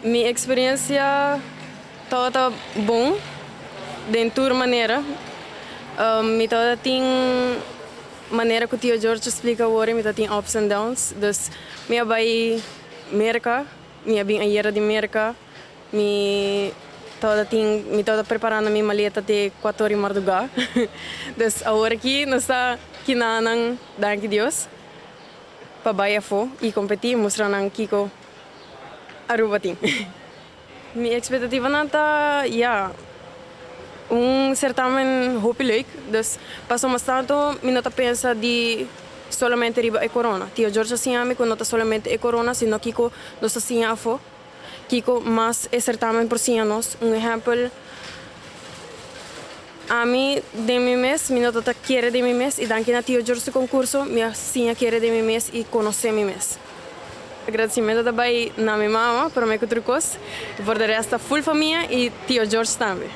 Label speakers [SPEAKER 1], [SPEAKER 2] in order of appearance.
[SPEAKER 1] Minha experiência toda bom, de toda maneira. Me toda tem maneira que o tio George explica agora, me toda tem ups and downs. Dus, minha vai América, minha bem a era de América, me toda preparando a minha maleta de 4 horas de madrugada. Dus, agora aqui, nós está aqui na danke Deus, para baia fo e competir, mostrando Kiko Aruba tem. Minha expectativa não está, certamen hoop leuk. Dus pas om tanto, mi nota pensa de solamente riba e corona. Tio George assim a mim que nota solamente e corona, sino Kiko nos assim a fo. Kiko mas é certamen por si nós. Exemplo, a mim de mi mês, mi nota ta quiere de mi mês e danke na tio George concurso, mi assim a quiere de mi mês e conhecer mi mês. Agradecimento também na minha mama, por me trucos, por de resto full família e tio George também.